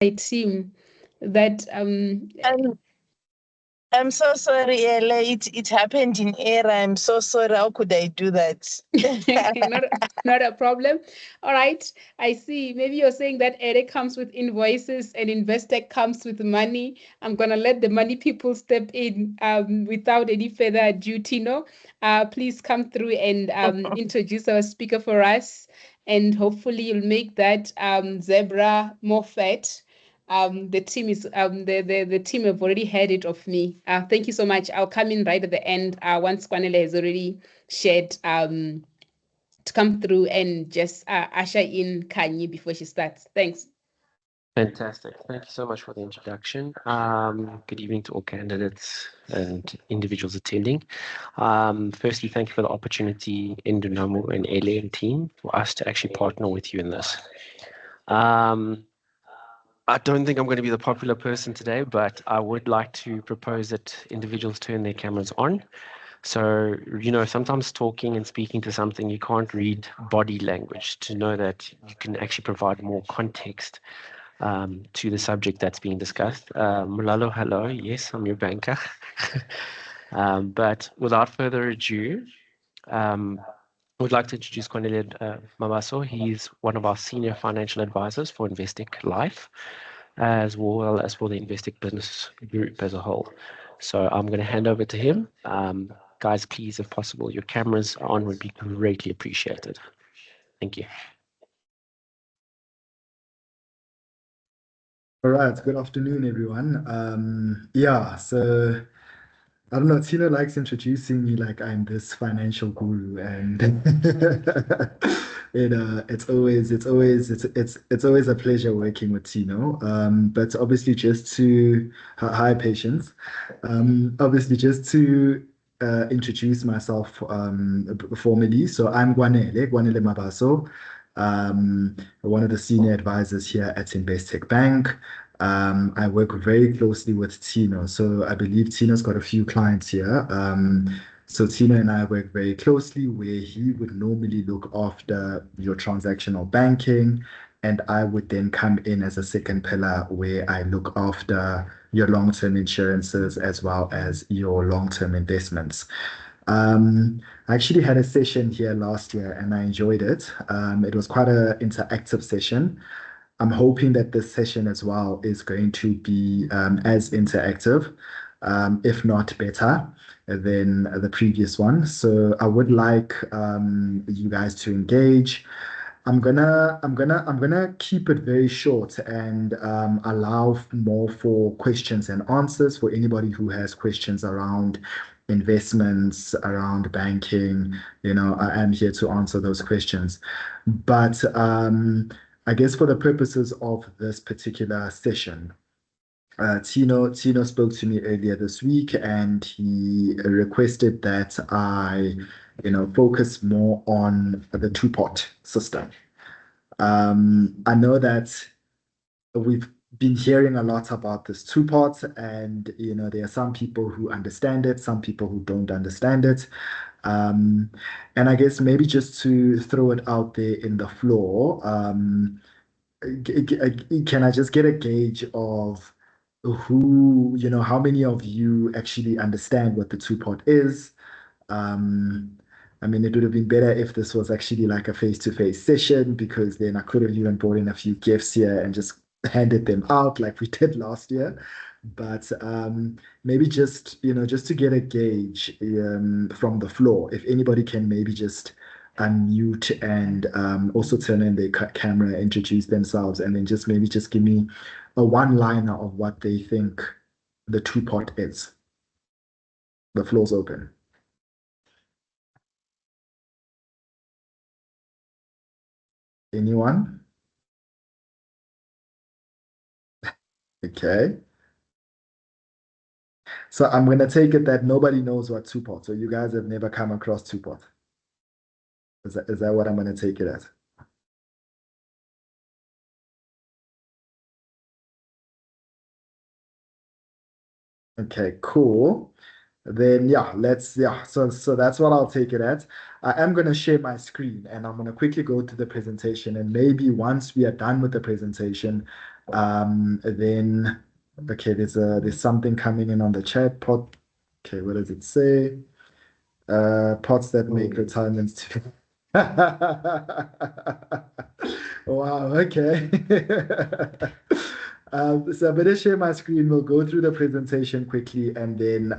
my team that I'm so sorry, Ella. It happened in error. I'm so sorry. How could I do that? not a problem. All right. I see. Maybe you're saying that Eric comes with invoices and Investec comes with money. I'm gonna let the money people step in without any further ado. Tino, please come through and introduce our speaker for us, and hopefully you'll make that zebra more fat. The team is the team have already heard it of me. Thank you so much. I'll come in right at the end once Kwanele has already shared to come through and just usher in Kanye before she starts. Thanks. Fantastic. Thank you so much for the introduction. Good evening to all candidates and individuals attending. Firstly, thank you for the opportunity, Indunamu and Ele and team, for us to actually partner with you in this. I don't think I'm going to be the popular person today, but I would like to propose that individuals turn their cameras on. So, sometimes talking and speaking to something, you can't read body language to know that you can actually provide more context to the subject that's being discussed. Mulalo, hello. Yes, I'm your banker. But without further ado, I would like to introduce Kwanele Mabasa. He's one of our senior financial advisors for Investec Life, as well as for the Investec Business Group as a whole. So I'm going to hand over to him. Guys, please, if possible, your cameras on would be greatly appreciated. Thank you. All right, good afternoon, everyone. So I don't know, Tino likes introducing me like I'm this financial guru, and it's always a pleasure working with Tino. But obviously, just to hi, Patience. Obviously, just to introduce myself formally. So I'm Kwanele Mabaso, one of the senior advisors here at Investec Bank. I work very closely with Tino. So I believe Tino's got a few clients here. So Tino and I work very closely where he would normally look after your transactional banking, and I would then come in as a second pillar where I look after your long-term insurances as well as your long-term investments. I actually had a session here last year and I enjoyed it. It was quite an interactive session. I'm hoping that this session as well is going to be as interactive, if not better than the previous one. So I would like you guys to engage. I'm gonna keep it very short and allow more for questions and answers for anybody who has questions around investments, around banking. I am here to answer those questions. But I guess for the purposes of this particular session, Tino spoke to me earlier this week, and he requested that I, focus more on the two-pot system. I know that we've been hearing a lot about this two-pot, and there are some people who understand it, some people who don't understand it. And I guess maybe just to throw it out there in the floor, can I just get a gauge of how many of you actually understand what the two-pot is? I mean, it would have been better if this was actually like a face-to-face session, because then I could have even brought in a few gifts here and just handed them out like we did last year. But maybe just to get a gauge from the floor, if anybody can maybe just unmute and also turn in their camera, introduce themselves, and then just give me a one-liner of what they think the two-pot is. The floor's open. Anyone? Okay. So I'm going to take it that nobody knows what two-pot. So you guys have never come across two-pot. Is that what I'm going to take it as? Okay, cool. then yeah, so that's what I'll take it at. I am going to share my screen and I'm going to quickly go to the presentation, and maybe once we are done with the presentation, then okay, there's something coming in on the chat pot. Okay, what does it say? Pots that make retirements too. Wow, okay. So I'm going to share my screen. We'll go through the presentation quickly, and then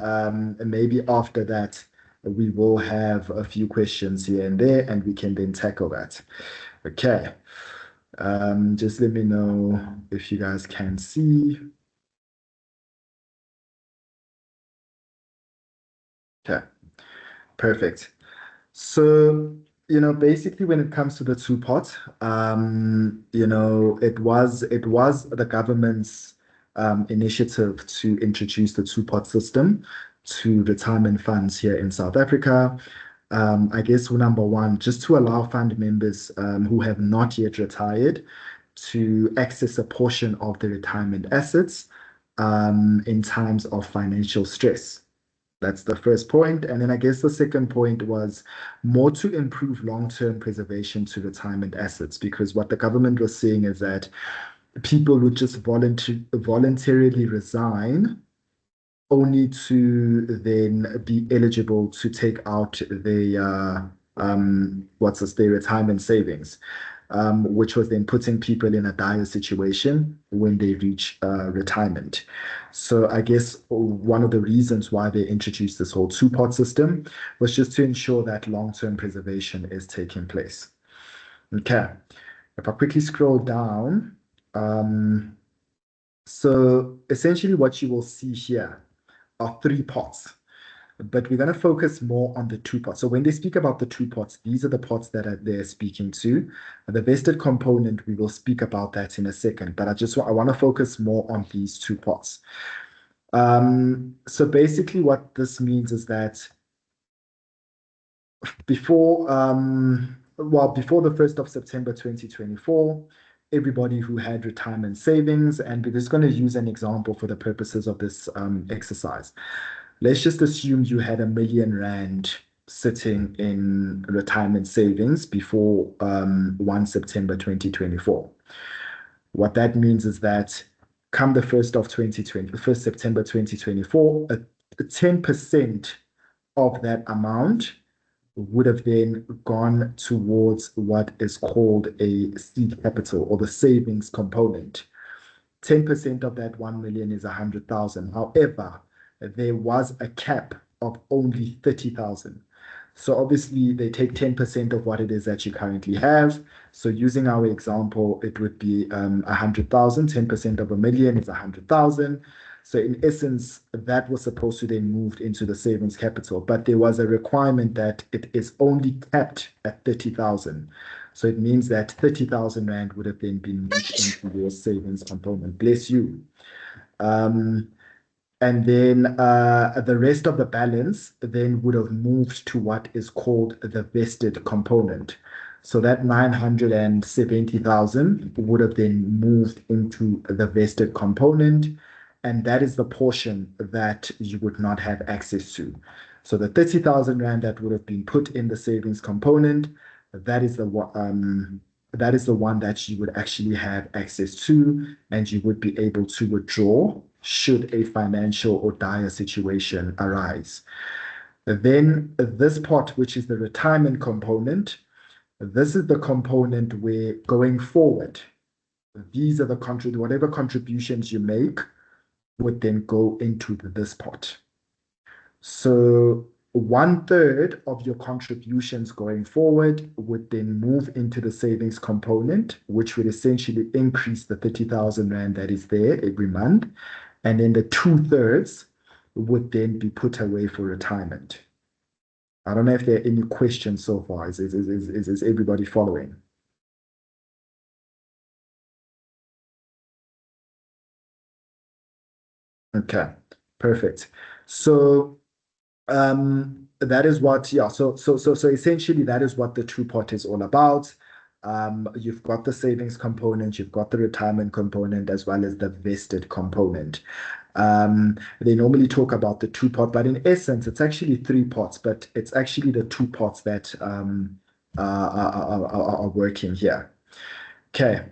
maybe after that, we will have a few questions here and there, and we can then tackle that. Okay. Just let me know if you guys can see. Okay, perfect. So, basically when it comes to the two-pot, it was the government's initiative to introduce the two-pot system to retirement funds here in South Africa. I guess number one, just to allow fund members who have not yet retired to access a portion of the retirement assets in times of financial stress. That's the first point. And then I guess the second point was more to improve long-term preservation to retirement assets, because what the government was saying is that people would just voluntarily resign only to then be eligible to take out their their retirement savings, which was then putting people in a dire situation when they reach retirement. So I guess one of the reasons why they introduced this whole two-pot system was just to ensure that long-term preservation is taking place. Okay, if I quickly scroll down, so essentially what you will see here are three pots, but we're going to focus more on the two pots. So when they speak about the two pots, these are the pots that they're speaking to. The vested component, we will speak about that in a second, but I want to focus more on these two pots. So basically what this means is that before the 1st of September 2024, everybody who had retirement savings, and we're just going to use an example for the purposes of this exercise. Let's just assume you had R1 million sitting in retirement savings before 1 September 2024. What that means is that come the 1st September 2024, 10% of that amount would have then gone towards what is called a seed capital, or the savings component. 10% of that 1 million is 100,000. However, there was a cap of only 30,000. So obviously they take 10% of what it is that you currently have. So using our example, it would be 100,000. 10% of R1 million is 100,000. So in essence, that was supposed to then move into the savings capital, but there was a requirement that it is only capped at 30,000. So it means that 30,000 Rand would have then been moved into your savings component. Bless you. And then the rest of the balance then would have moved to what is called the vested component. So that 970,000 would have then moved into the vested component, and that is the portion that you would not have access to. So the 30,000 Rand that would have been put in the savings component, that is the one that you would actually have access to, and you would be able to withdraw should a financial or dire situation arise. Then this pot, which is the retirement component, this is the component where going forward, these are the whatever contributions you make would then go into this pot. So 1/3 of your contributions going forward would then move into the savings component, which would essentially increase the 30,000 Rand that is there every month. And then the 2/3 would then be put away for retirement. I don't know if there are any questions so far. Is everybody following? Okay, perfect. So that is what, yeah. So essentially that is what the two pot is all about. You've got the savings component, you've got the retirement component, as well as the vested component. They normally talk about the two pot, but in essence, it's actually three pots, but it's actually the two pots that are working here. Okay.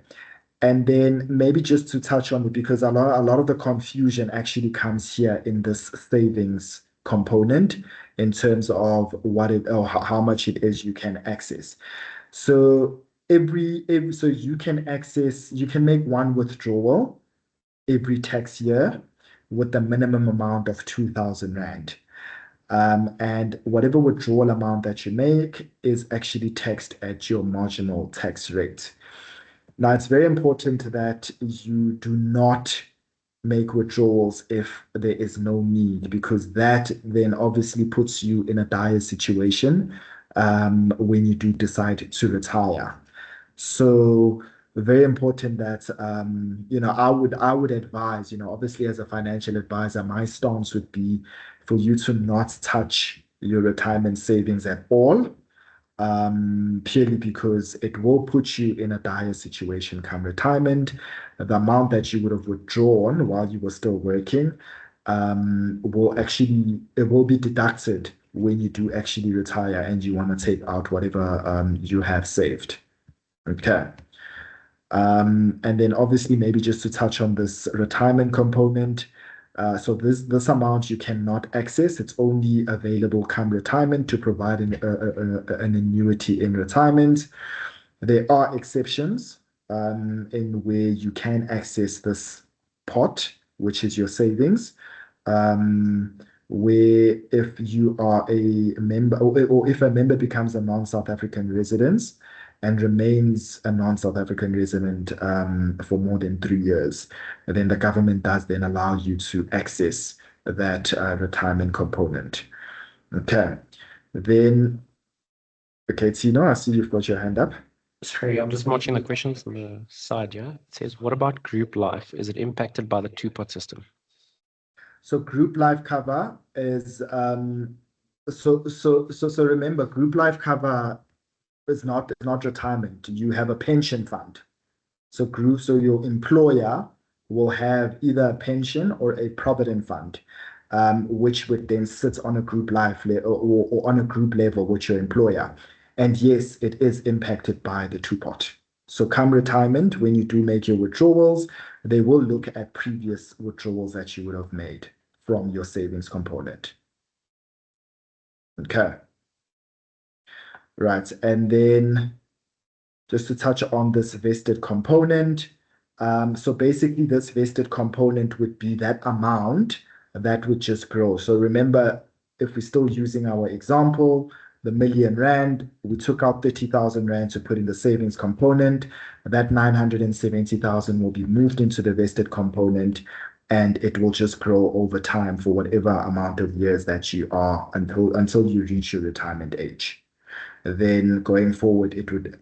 And then maybe just to touch on it, because a lot of the confusion actually comes here in this savings component in terms of what it or how much it is you can access. So so you can make one withdrawal every tax year with the minimum amount of 2,000 Rand. And whatever withdrawal amount that you make is actually taxed at your marginal tax rate. Now, it's very important that you do not make withdrawals if there is no need, because that then obviously puts you in a dire situation when you do decide to retire. So very important that I would advise, obviously as a financial advisor, my stance would be for you to not touch your retirement savings at all, purely because it will put you in a dire situation come retirement. The amount that you would have withdrawn while you were still working it will be deducted when you do actually retire and you want to take out whatever you have saved. Okay. And then obviously maybe just to touch on this retirement component. So this amount you cannot access. It's only available come retirement to provide an annuity in retirement. There are exceptions in where you can access this pot, which is your savings, where if you are a member or if a member becomes a non-South African resident and remains a non-South African resident for more than 3 years, then the government does then allow you to access that retirement component. Okay. Then, okay, Tino, I see you've got your hand up. Sorry, I'm just watching the questions on the side, yeah? It says, what about group life? Is it impacted by the two-pot system? So group life cover is so remember, group life cover is not retirement. You have a pension fund. So your employer will have either a pension or a provident fund, which would then sit on a group life or on a group level with your employer. And yes, it is impacted by the two pot. So come retirement, when you do make your withdrawals, they will look at previous withdrawals that you would have made from your savings component. Okay. Right. And then just to touch on this vested component. So basically, this vested component would be that amount that would just grow. So remember, if we're still using our example, the million Rand, we took out 30,000 Rand to put in the savings component. That 970,000 will be moved into the vested component, and it will just grow over time for whatever amount of years that you are until you reach your retirement age. Then going forward,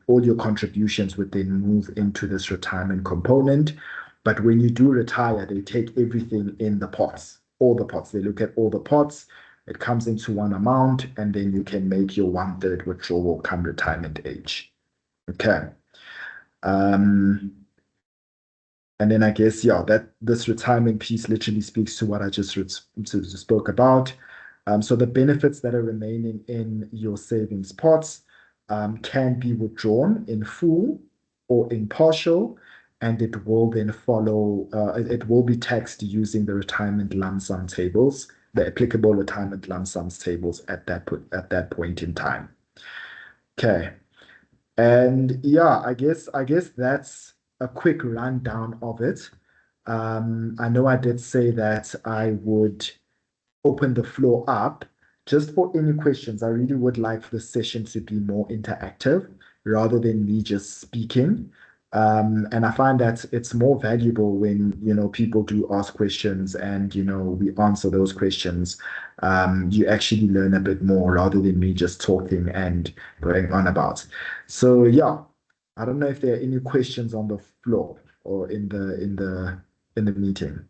all your contributions would then move into this retirement component. But when you do retire, they take everything in the pots, all the pots. They look at all the pots. It comes into one amount, and then you can make your 1/3 withdrawal come retirement age. Okay. And then I guess, yeah, that this retirement piece literally speaks to what I just spoke about. So the benefits that are remaining in your savings pots can be withdrawn in full or in partial, and it will then follow, it will be taxed using the retirement lump sum tables, the applicable retirement lump sums tables at that point in time. Okay. And yeah, I guess that's a quick rundown of it. I know I did say that I would open the floor up just for any questions. I really would like for the session to be more interactive rather than me just speaking. And I find that it's more valuable when, people do ask questions and, we answer those questions. You actually learn a bit more rather than me just talking and going on about. So yeah, I don't know if there are any questions on the floor or in the meeting.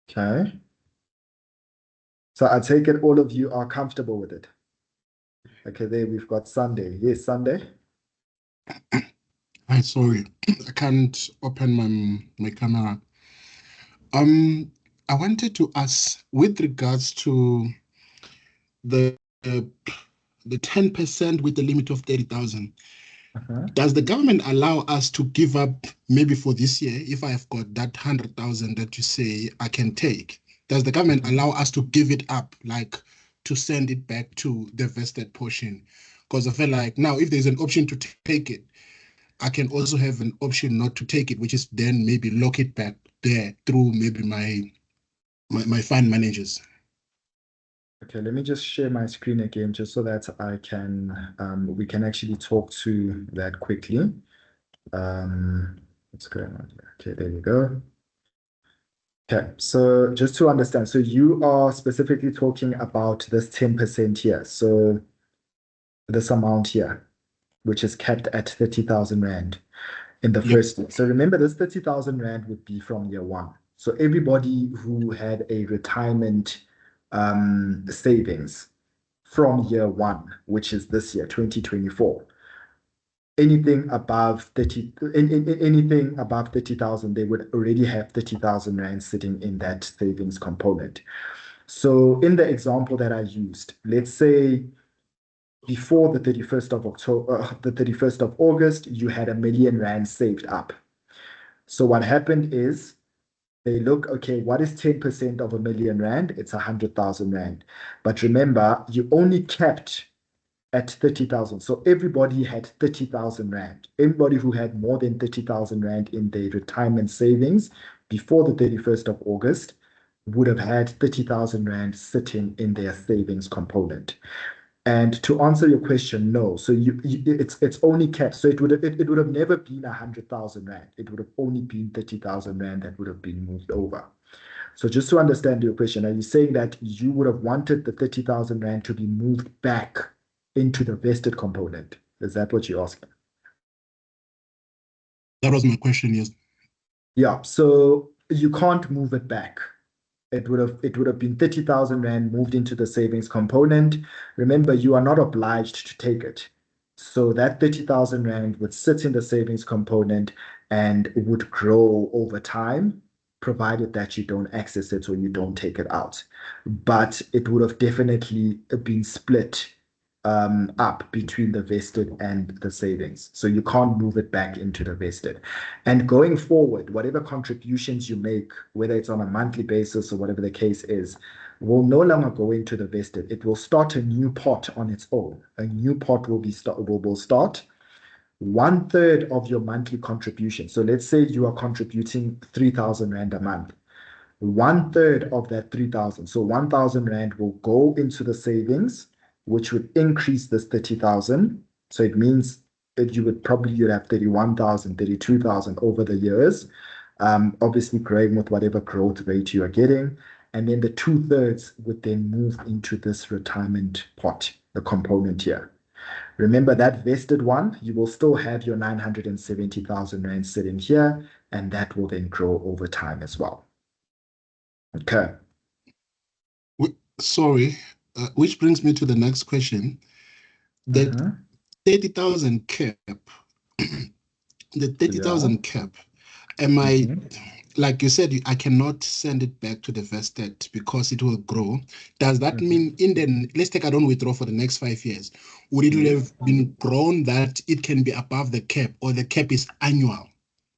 Okay. So I take it all of you are comfortable with it. Okay, there we've got Sunday. Yes, Sunday. Hi, sorry, I can't open my camera. I wanted to ask with regards to the 10% with the limit of 30,000. Does the government allow us to give up maybe for this year if I've got that 100,000 that you say I can take? Does the government allow us to give it up, like to send it back to the vested portion? Because I feel like now if there's an option to take it, I can also have an option not to take it, which is then maybe lock it back there through maybe my fund managers. Okay, let me just share my screen again just so that I can we can actually talk to that quickly. What's going on here? Okay, there we go. Okay, so just to understand, so you are specifically talking about this 10% here. So this amount here, which is capped at 30,000 Rand in the first year. So remember, this 30,000 Rand would be from year one. So everybody who had a retirement savings from year one, which is this year, 2024, anything above 30, anything above 30,000, they would already have 30,000 Rand sitting in that savings component. So in the example that I used, let's say before the 31st of October, the 31st of August, you had R1 million saved up. So what happened is they look, okay, what is 10% of R1 million? It's 100,000 Rand. But remember, you only kept at 30,000. So everybody had 30,000 Rand. Everybody who had more than 30,000 Rand in their retirement savings before the 31st of August would have had 30,000 Rand sitting in their savings component. And to answer your question, no. So it's only capped. So it would have never been 100,000 Rand. It would have only been 30,000 Rand that would have been moved over. So just to understand your question, are you saying that you would have wanted the 30,000 Rand to be moved back into the vested component? Is that what you're asking? That was my question, yes. Yeah, so you can't move it back. It would have been 30,000 Rand moved into the savings component. Remember, you are not obliged to take it. So that 30,000 Rand would sit in the savings component and it would grow over time, provided that you don't access it or you don't take it out. But it would have definitely been split up between the vested and the savings. So you can't move it back into the vested. And going forward, whatever contributions you make, whether it's on a monthly basis or whatever the case is, will no longer go into the vested. It will start a new pot on its own. A new pot will start 1/3 of your monthly contribution. So let's say you are contributing 3,000 Rand a month. 1/3 of that 3,000, so 1,000 Rand will go into the savings, which would increase this 30,000. So it means that you'd have 31,000, 32,000 over the years, obviously growing with whatever growth rate you are getting. And then the 2/3 would then move into this retirement pot, the component here. Remember that vested one, you will still have your 970,000 Rand sitting here, and that will then grow over time as well. Okay. Sorry, which brings me to the next question. The 30,000 cap, the 30,000 cap, am I, like you said, I cannot send it back to the vested because it will grow. Does that mean let's take I don't withdraw for the next 5 years, would it have been grown that it can be above the cap, or the cap is annual?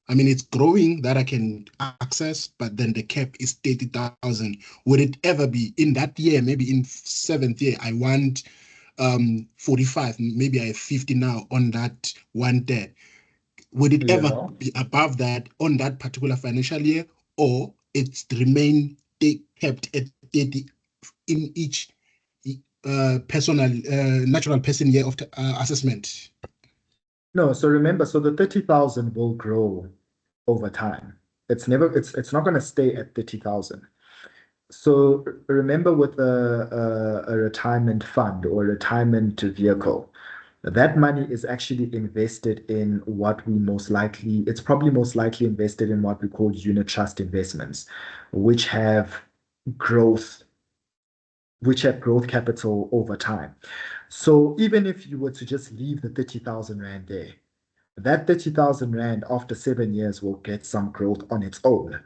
I mean, it's growing that I can access, but then the cap is 30,000. Would it ever be in that year, maybe in 7th year, I want 45, maybe I have 50 now on that 1/3. Would it ever be above that on that particular financial year, or it's remain kept at 30 in each natural person year of assessment? No, so remember, so the 30,000 will grow over time. It's not going to stay at 30,000. So remember, with a retirement fund or retirement vehicle, that money is actually invested in what it's probably most likely invested in what we call unit trust investments, which have growth which had growth capital over time. So even if you were to just leave the 30,000 Rand there, that 30,000 Rand after 7 years will get some growth on its own.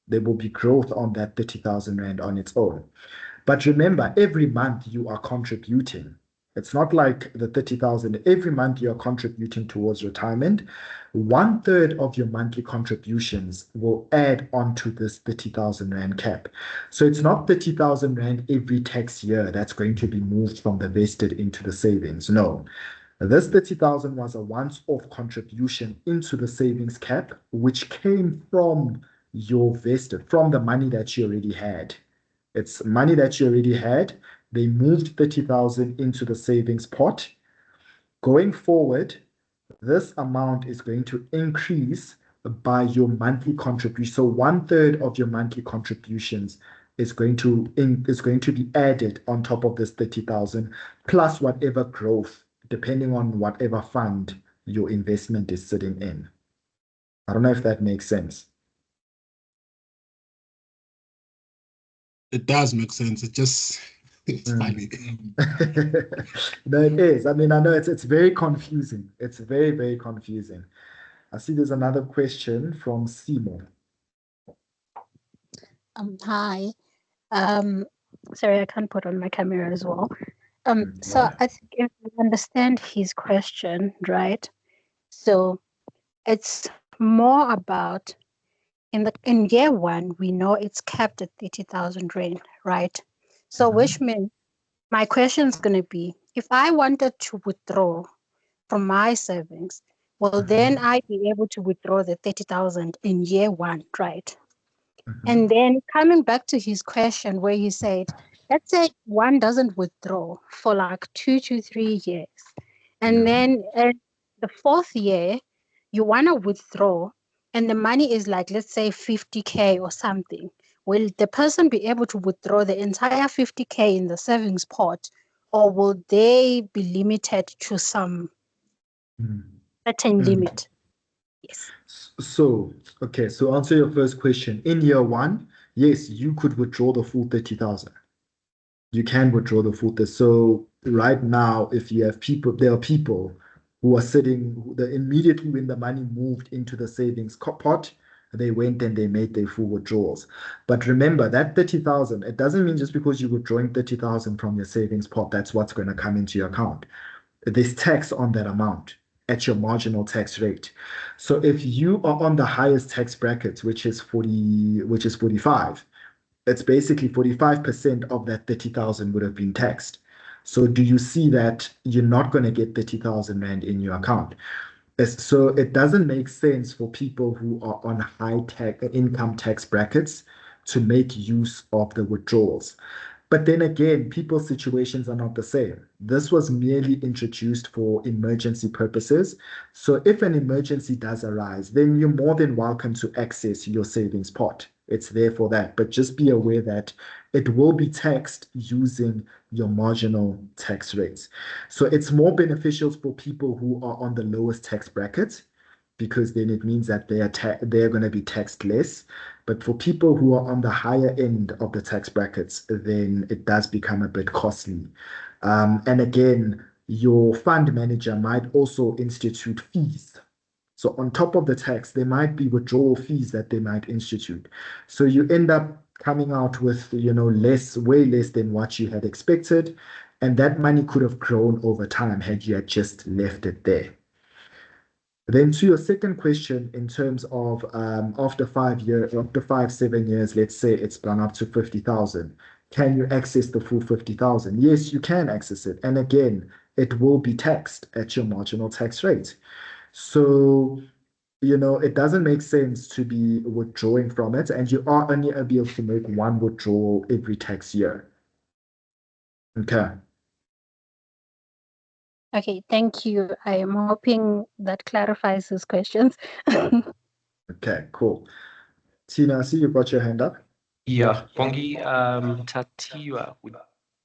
There will be growth on that 30,000 Rand on its own. But remember, every month you are contributing. It's not like the 30,000. Every month you are contributing towards retirement. 1/3 of your monthly contributions will add onto this 30,000 Rand cap. So it's not 30,000 Rand every tax year that's going to be moved from the vested into the savings. No. This 30,000 was a once-off contribution into the savings cap, which came from your vested, from the money that you already had. It's money that you already had. They moved 30,000 into the savings pot. Going forward, this amount is going to increase by your monthly contribution. So 1/3 of your monthly contributions is going to be added on top of this 30,000 plus whatever growth, depending on whatever fund your investment is sitting in. I don't know if that makes sense. It does make sense. It's funny. No, it is. I mean, I know it's very confusing. It's very, very confusing. I see there's another question from Simo. Hi. Sorry, I can't put on my camera as well. So I think if you understand his question, right? So it's more about in year one, we know it's capped at 30,000 Rand, right? So which means my question is going to be, if I wanted to withdraw from my savings, well, then I'd be able to withdraw the 30,000 in year one, right? And then coming back to his question where he said, let's say one doesn't withdraw for like 2 to 3 years. And then the 4th year, you want to withdraw and the money is like, let's say 50K or something. Will the person be able to withdraw the entire 50K in the savings pot, or will they be limited to some certain limit? Yes. So, okay, so answer your first question. In year one, yes, you could withdraw the full 30,000. You can withdraw the full 30. So right now, if you have people, there are people who are sitting, immediately when the money moved into the savings pot, they went and they made their full withdrawals. But remember that 30,000, it doesn't mean just because you're withdrawing 30,000 from your savings pot, that's what's going to come into your account. There's tax on that amount at your marginal tax rate. So if you are on the highest tax bracket, which is 45, it's basically 45% of that 30,000 would have been taxed. So do you see that you're not going to get 30,000 Rand in your account? So it doesn't make sense for people who are on high income tax brackets to make use of the withdrawals. But then again, people's situations are not the same. This was merely introduced for emergency purposes. So if an emergency does arise, then you're more than welcome to access your savings pot. It's there for that. But just be aware that it will be taxed using your marginal tax rates. So it's more beneficial for people who are on the lowest tax bracket, because then it means that they're going to be taxed less. But for people who are on the higher end of the tax brackets, then it does become a bit costly. And again, your fund manager might also institute fees. So on top of the tax, there might be withdrawal fees that they might institute. So you end up coming out with, way less than what you had expected. And that money could have grown over time had you had just left it there. Then to your second question, in terms of after 7 years, let's say it's gone up to 50,000. Can you access the full 50,000? Yes, you can access it. And again, it will be taxed at your marginal tax rate. So, it doesn't make sense to be withdrawing from it, and you are only able to make one withdrawal every tax year. Okay. Okay, thank you. I am hoping that clarifies his questions. Okay, cool. Tina, I see you got your hand up. Yeah, Bongi, Tatiwa,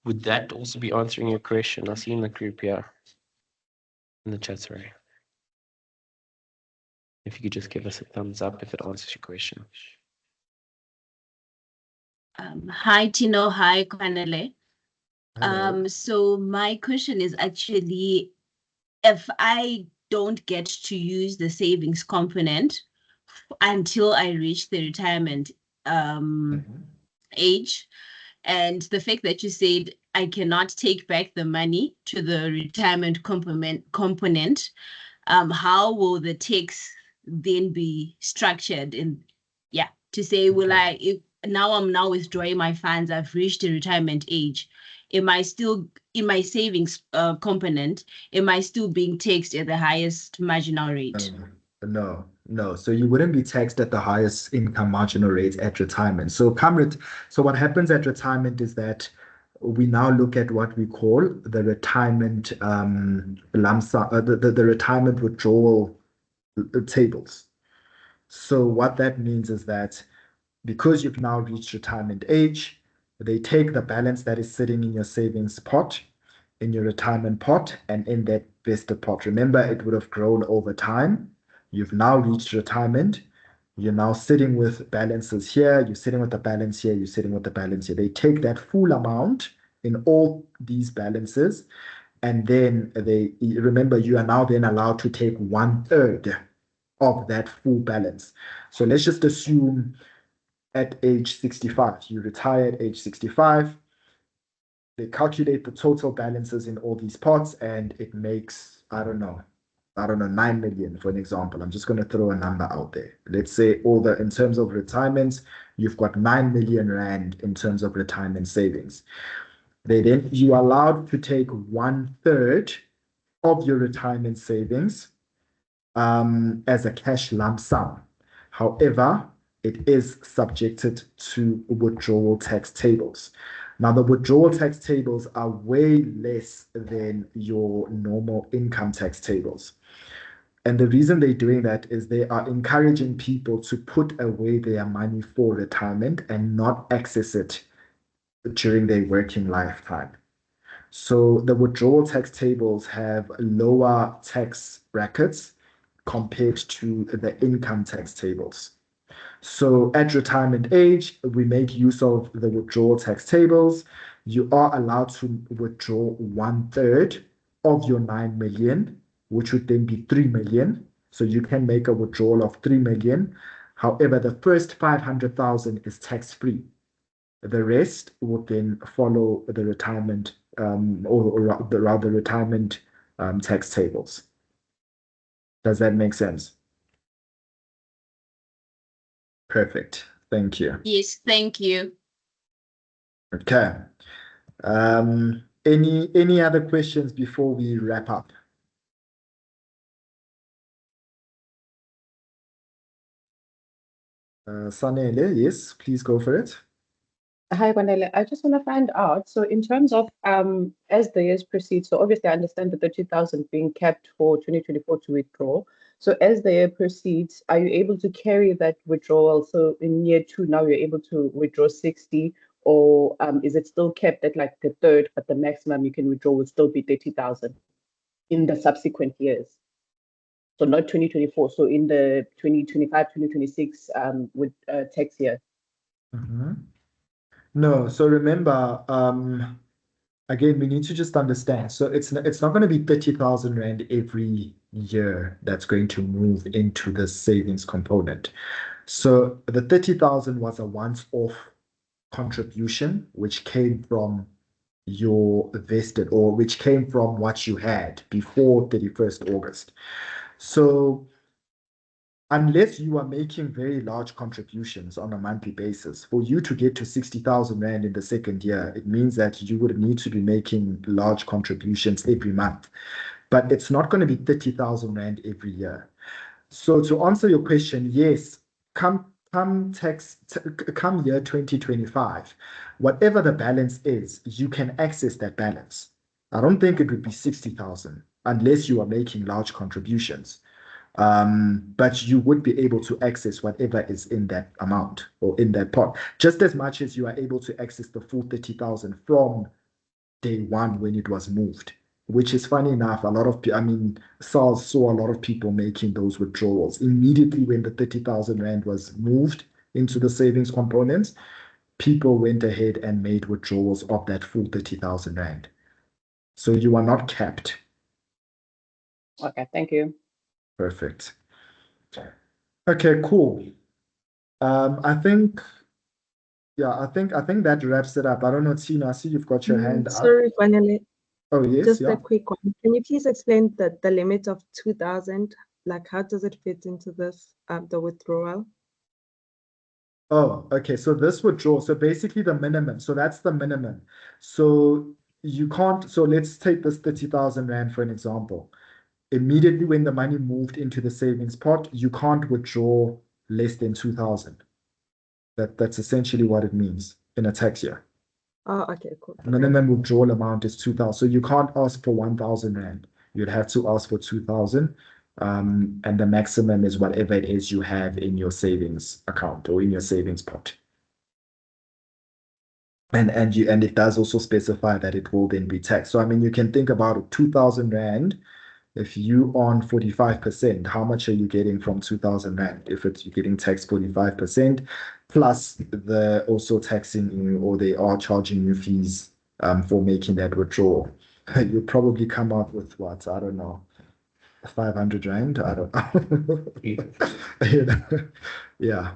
would that also be answering your question? I see in the group here, in the chat, sorry. If you could just give us a thumbs up if it answers your question. Hi, Tino. Hi, Kwanele. So my question is actually, if I don't get to use the savings component until I reach the retirement age, and the fact that you said I cannot take back the money to the retirement component, how will the tax then be structured? And yeah, to say, will I, if now I'm now withdrawing my funds, I've reached the retirement age, am I still in my savings component, am I still being taxed at the highest marginal rate? No. So you wouldn't be taxed at the highest income marginal rate at retirement. So what happens at retirement is that we now look at what we call the retirement lump sum, the retirement withdrawal tables. So what that means is that because you've now reached retirement age, they take the balance that is sitting in your savings pot, in your retirement pot, and in that vested pot. Remember, it would have grown over time. You've now reached retirement. You're now sitting with balances here. You're sitting with the balance here. You're sitting with the balance here. They take that full amount in all these balances, and then remember, you are now then allowed to take 1/3 of that full balance. So let's just assume at age 65. You retire at age 65. They calculate the total balances in all these pots, and it makes, I don't know, 9 million for an example. I'm just going to throw a number out there. Let's say in terms of retirement, you've got 9 million rand in terms of retirement savings. You are allowed to take 1/3 of your retirement savings as a cash lump sum. However, it is subjected to withdrawal tax tables. Now, the withdrawal tax tables are way less than your normal income tax tables. And the reason they're doing that is they are encouraging people to put away their money for retirement and not access it during their working lifetime. So the withdrawal tax tables have lower tax brackets compared to the income tax tables. So at retirement age, we make use of the withdrawal tax tables. You are allowed to withdraw 1/3 of your 9 million, which would then be 3 million. So you can make a withdrawal of 3 million. However, the first 500,000 is tax-free. The rest would then follow the retirement or rather retirement tax tables. Does that make sense? Perfect. Thank you. Yes, thank you. Okay. Any other questions before we wrap up? Sanele, yes, please go for it. Hi, Kwanele. I just want to find out. So, in terms of as the years proceed, so obviously I understand the 30,000 being kept for 2024 to withdraw. So, as the year proceeds, are you able to carry that withdrawal? So, in year 2, now you're able to withdraw 60, or is it still kept at like the third, but the maximum you can withdraw would still be 30,000 in the subsequent years? So, not 2024. So, in the 2025, 2026 with tax year. No, so remember, again, we need to just understand. So it's not going to be 30,000 Rand every year that's going to move into the savings component. So the 30,000 was a once-off contribution, which came from your vested or which came from what you had before 31st August. So unless you are making very large contributions on a monthly basis, for you to get to 60,000 Rand in the second year, it means that you would need to be making large contributions every month. But it's not going to be 30,000 Rand every year. So to answer your question, yes, come year 2025, whatever the balance is, you can access that balance. I don't think it would be 60,000 unless you are making large contributions. But you would be able to access whatever is in that amount or in that pot, just as much as you are able to access the full 30,000 from day one when it was moved, which is funny enough. SARS saw a lot of people making those withdrawals immediately when the 30,000 Rand was moved into the savings components. people went ahead and made withdrawals of that full 30,000 rand. So you are not capped. Okay, thank you. Perfect. Okay, cool. I think that wraps it up. I don't know, Tina, I see you've got your hand up. Sorry, Kwanele. Oh, yes, Just yeah. a quick one. Can you please explain the limit of 2,000? Like, how does it fit into this, the withdrawal? Oh, okay. So this withdrawal, so basically the minimum. So that's the minimum. So you can't, so let's take this 30,000 rand for an example. Immediately when the money moved into the savings pot, you can't withdraw less than 2,000. That's essentially what it means in a tax year. Oh, okay, cool. Minimum withdrawal amount is 2,000. So you can't ask for 1,000 rand. You'd have to ask for 2,000. And the maximum is whatever it is you have in your savings account or in your savings pot. And it does also specify that it will then be taxed. So I mean, you can think about 2,000 rand. If you on 45%, how much are you getting from 2,000 rand? If you're getting taxed 45%, plus the also taxing you, or they are charging you fees for making that withdrawal, you'll probably come out with what? I don't know, 500 rand. I don't know. You know? Yeah.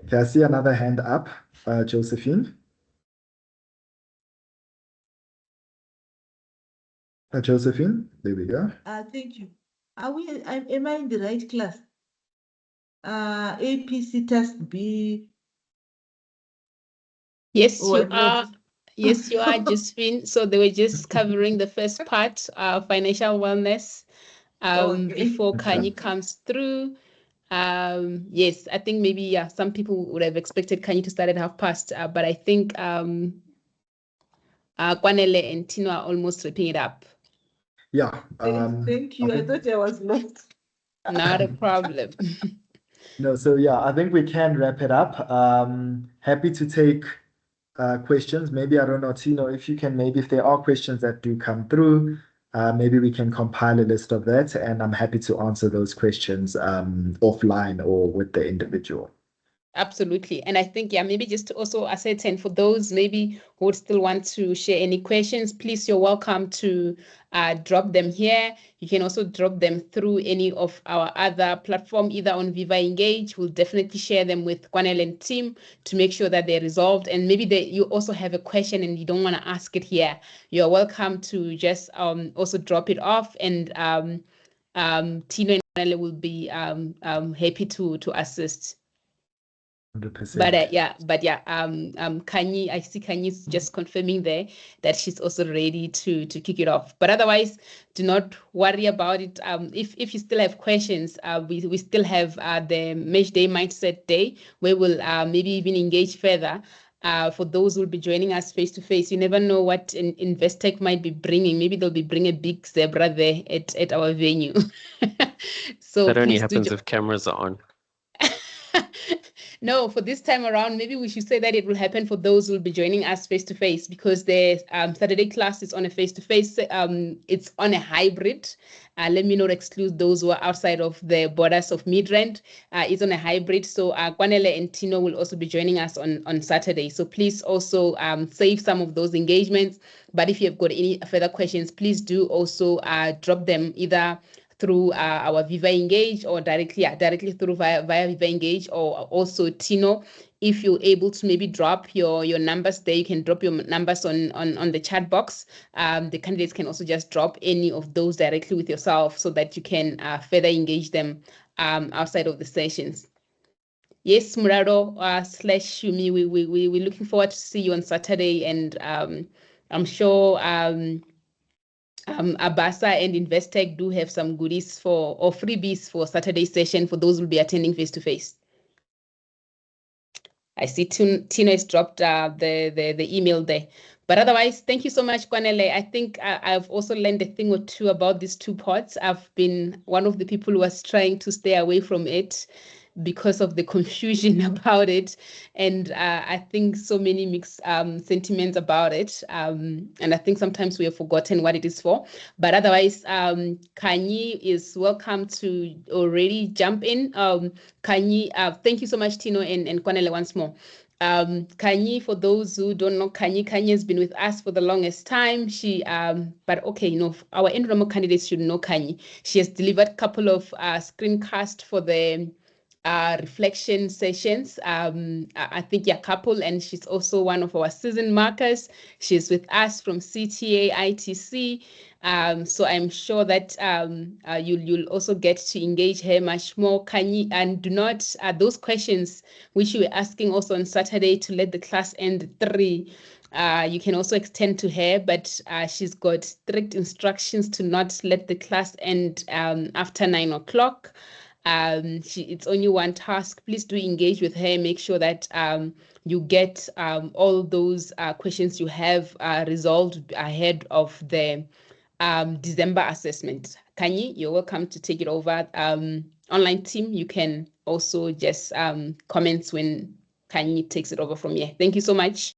Okay, I see another hand up, Josephine. Josephine, there we go. Thank you. Am I in the right class? APC test B. Yes, or you not? are. Yes, you are, Josephine. So they were just covering the first part, financial wellness, Okay. before Okay. Kanye comes through. Yes, I think maybe some people would have expected Kanye to start at past, but I think Kwanele and Tino are almost wrapping it up. Yeah. Thank you. I thought I was lost. Not a problem. No, so yeah, I think we can wrap it up. Happy to take questions. Maybe, I don't know, Tino, if you can, maybe if there are questions that do come through, maybe we can compile a list of that, and I'm happy to answer those questions offline or with the individual. Absolutely. And I think, maybe just to also ascertain for those maybe who would still want to share any questions, please, you're welcome to drop them here. You can also drop them through any of our other platform, either on Viva Engage. We'll definitely share them with Kwanele and team to make sure that they're resolved. And maybe you also have a question and you don't want to ask it here. You're welcome to just also drop it off, and Tino and Kwanele will be happy to assist. 100%. But Kanye, I see Kanye's just confirming there that she's also ready to kick it off. But otherwise, do not worry about it. If you still have questions, we still have the Mesh Day Mindset Day, where we'll maybe even engage further. For those who will be joining us face to face, you never know what an Investec might be bringing. Maybe they'll be bringing a big zebra there at our venue. So that only please happens if cameras are on. No, for this time around, maybe we should say that it will happen for those who will be joining us face to face, because the Saturday class is on a face to face. It's on a hybrid. Let me not exclude those who are outside of the borders of Midrand. It's on a hybrid. So Kwanele and Tino will also be joining us on Saturday. So please also save some of those engagements. But if you've got any further questions, please do also drop them either through our Viva Engage or directly through via Viva Engage, or also Tino. If you're able to maybe drop your numbers there, you can drop your numbers on the chat box. The candidates can also just drop any of those directly with yourself, so that you can further engage them outside of the sessions. Yes, Murado / Shumi, we're looking forward to see you on Saturday, and I'm sure Mabasa and Investec do have some goodies or freebies for Saturday session for those who will be attending face to face. I see Tino has dropped the email there. But otherwise, thank you so much, Kwanele. I think I've also learned a thing or two about these two pots. I've been one of the people who was trying to stay away from it because of the confusion about it, and I think so many mixed sentiments about it, and I think sometimes we have forgotten what it is for. But otherwise, Kanye is welcome to already jump in. Kanye, thank you so much, Tino and Kwanele, once more. Kanye, for those who don't know Kanye has been with us for the longest time. She, but okay, you know, our enrollment candidates should know Kanye. She has delivered a couple of screencasts for the reflection sessions. I think a couple, and she's also one of our season markers. She's with us from CTA ITC. So I'm sure that you'll also get to engage her much more. Kanye, and do not those questions which you were asking also on Saturday to let the class end 3. You can also extend to her, but she's got strict instructions to not let the class end after 9 o'clock. It's only one task. Please do engage with her. Make sure that you get all those questions you have resolved ahead of the December assessment. Kanye, you're welcome to take it over. Online team, you can also just comment when Kanye takes it over from here. Thank you so much.